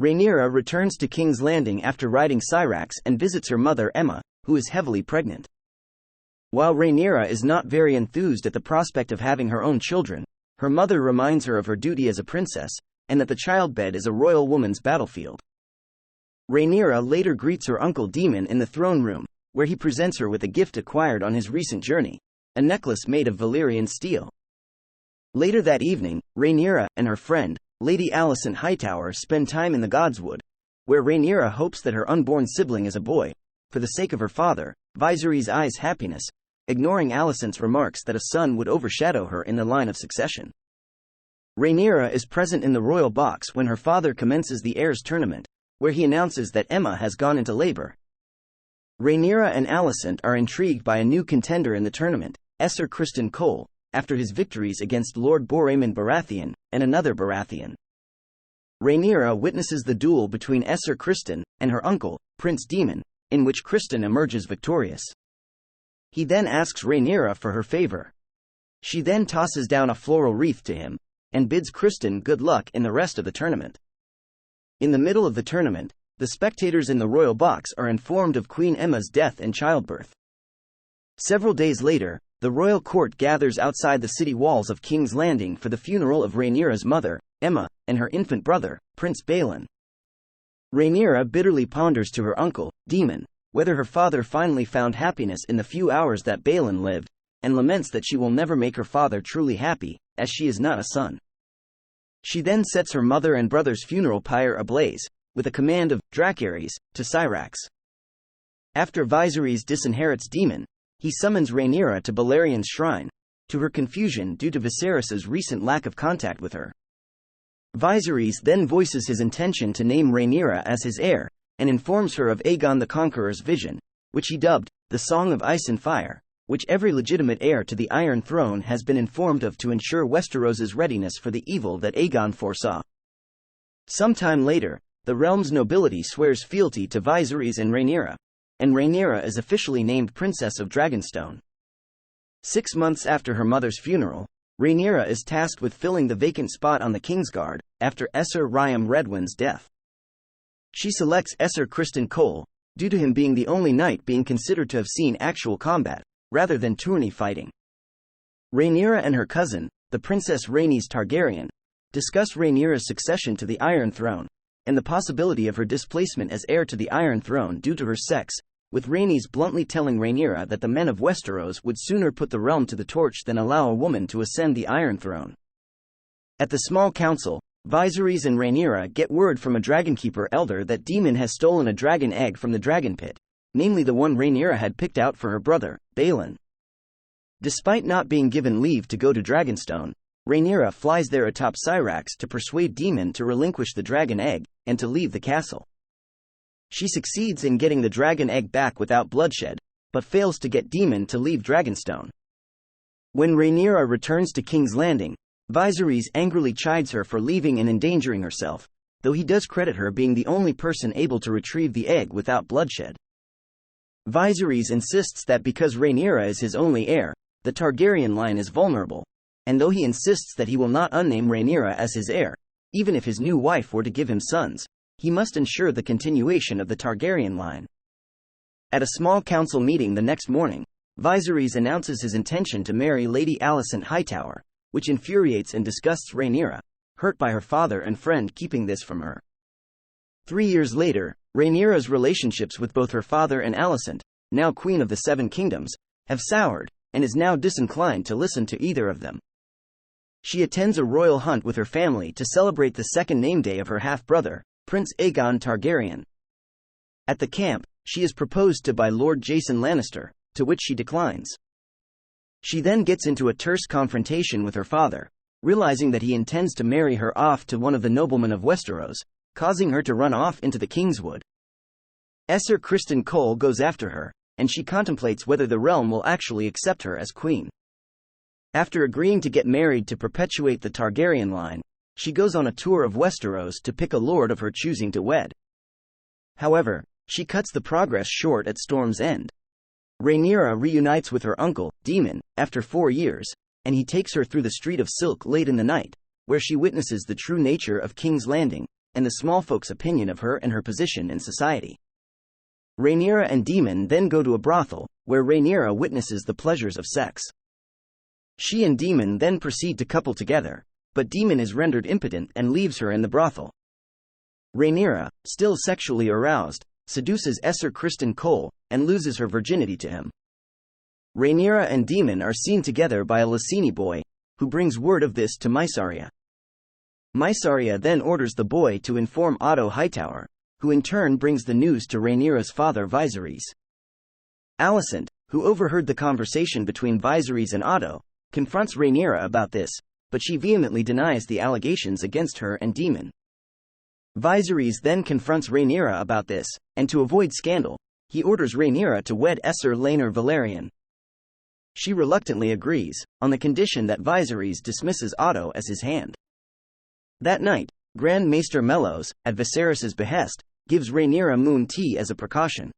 Rhaenyra returns to King's Landing after riding Syrax and visits her mother Aemma, who is heavily pregnant. While Rhaenyra is not very enthused at the prospect of having her own children, her mother reminds her of her duty as a princess, and that the childbed is a royal woman's battlefield. Rhaenyra later greets her uncle Daemon in the throne room, where he presents her with a gift acquired on his recent journey, a necklace made of Valyrian steel. Later that evening, Rhaenyra and her friend, Lady Alicent Hightower, spend time in the Godswood, where Rhaenyra hopes that her unborn sibling is a boy, for the sake of her father, Viserys' happiness, ignoring Alicent's remarks that a son would overshadow her in the line of succession. Rhaenyra is present in the royal box when her father commences the heirs tournament, where he announces that Aemma has gone into labor. Rhaenyra and Alicent are intrigued by a new contender in the tournament, Esser Criston Cole, after his victories against Lord Boraemon Baratheon and another Baratheon. Rhaenyra witnesses the duel between Esser Criston and her uncle, Prince Daemon, in which Criston emerges victorious. He then asks Rhaenyra for her favor. She then tosses down a floral wreath to him, and bids Criston good luck in the rest of the tournament. In the middle of the tournament, the spectators in the royal box are informed of Queen Aemma's death and childbirth. Several days later, the royal court gathers outside the city walls of King's Landing for the funeral of Rhaenyra's mother, Aemma, and her infant brother, Prince Balon. Rhaenyra bitterly ponders to her uncle, Daemon, whether her father finally found happiness in the few hours that Balon lived, and laments that she will never make her father truly happy, as she is not a son. She then sets her mother and brother's funeral pyre ablaze, with a command of Dracarys to Syrax. After Viserys disinherits Daemon, he summons Rhaenyra to Balerion's shrine, to her confusion due to Viserys's recent lack of contact with her. Viserys then voices his intention to name Rhaenyra as his heir, and informs her of Aegon the Conqueror's vision, which he dubbed the Song of Ice and Fire, which every legitimate heir to the Iron Throne has been informed of to ensure Westeros's readiness for the evil that Aegon foresaw. Sometime later, the realm's nobility swears fealty to Viserys and Rhaenyra is officially named Princess of Dragonstone. 6 months after her mother's funeral, Rhaenyra is tasked with filling the vacant spot on the Kingsguard, after Esser Ryam Redwyn's death. She selects Esser Criston Cole, due to him being the only knight being considered to have seen actual combat, rather than tourney fighting. Rhaenyra and her cousin, the Princess Rhaenys Targaryen, discuss Rhaenyra's succession to the Iron Throne, and the possibility of her displacement as heir to the Iron Throne due to her sex, with Rhaenys bluntly telling Rhaenyra that the men of Westeros would sooner put the realm to the torch than allow a woman to ascend the Iron Throne. At the small council, Viserys and Rhaenyra get word from a dragonkeeper elder that Daemon has stolen a dragon egg from the dragon pit, namely the one Rhaenyra had picked out for her brother, Balon. Despite not being given leave to go to Dragonstone, Rhaenyra flies there atop Syrax to persuade Daemon to relinquish the dragon egg, and to leave the castle. She succeeds in getting the dragon egg back without bloodshed, but fails to get Daemon to leave Dragonstone. When Rhaenyra returns to King's Landing, Viserys angrily chides her for leaving and endangering herself, though he does credit her being the only person able to retrieve the egg without bloodshed. Viserys insists that because Rhaenyra is his only heir, the Targaryen line is vulnerable, and though he insists that he will not unname Rhaenyra as his heir, even if his new wife were to give him sons, he must ensure the continuation of the Targaryen line. At a small council meeting the next morning, Viserys announces his intention to marry Lady Alicent Hightower, which infuriates and disgusts Rhaenyra, hurt by her father and friend keeping this from her. 3 years later, Rhaenyra's relationships with both her father and Alicent, now Queen of the Seven Kingdoms, have soured, and is now disinclined to listen to either of them. She attends a royal hunt with her family to celebrate the second name day of her half-brother, Prince Aegon Targaryen. At the camp, she is proposed to by Lord Jason Lannister, to which she declines. She then gets into a terse confrontation with her father, realizing that he intends to marry her off to one of the noblemen of Westeros, causing her to run off into the Kingswood. Esser Criston Cole goes after her, and she contemplates whether the realm will actually accept her as queen. After agreeing to get married to perpetuate the Targaryen line, she goes on a tour of Westeros to pick a lord of her choosing to wed. However, she cuts the progress short at Storm's End. Rhaenyra reunites with her uncle, Daemon, after 4 years, and he takes her through the Street of Silk late in the night, where she witnesses the true nature of King's Landing, and the small folks' opinion of her and her position in society. Rhaenyra and Daemon then go to a brothel, where Rhaenyra witnesses the pleasures of sex. She and Daemon then proceed to couple together, but Daemon is rendered impotent and leaves her in the brothel. Rhaenyra, still sexually aroused, seduces Esser Criston Cole, and loses her virginity to him. Rhaenyra and Daemon are seen together by a Lyseni boy, who brings word of this to Mysaria. Mysaria then orders the boy to inform Otto Hightower, who in turn brings the news to Rhaenyra's father Viserys. Alicent, who overheard the conversation between Viserys and Otto, confronts Rhaenyra about this, but she vehemently denies the allegations against her and Daemon. Viserys then confronts Rhaenyra about this, and to avoid scandal, he orders Rhaenyra to wed Esser Laenor Velaryon. She reluctantly agrees, on the condition that Viserys dismisses Otto as his hand. That night, Grand Maester Mellos, at Viserys' behest, gives Rhaenyra moon tea as a precaution.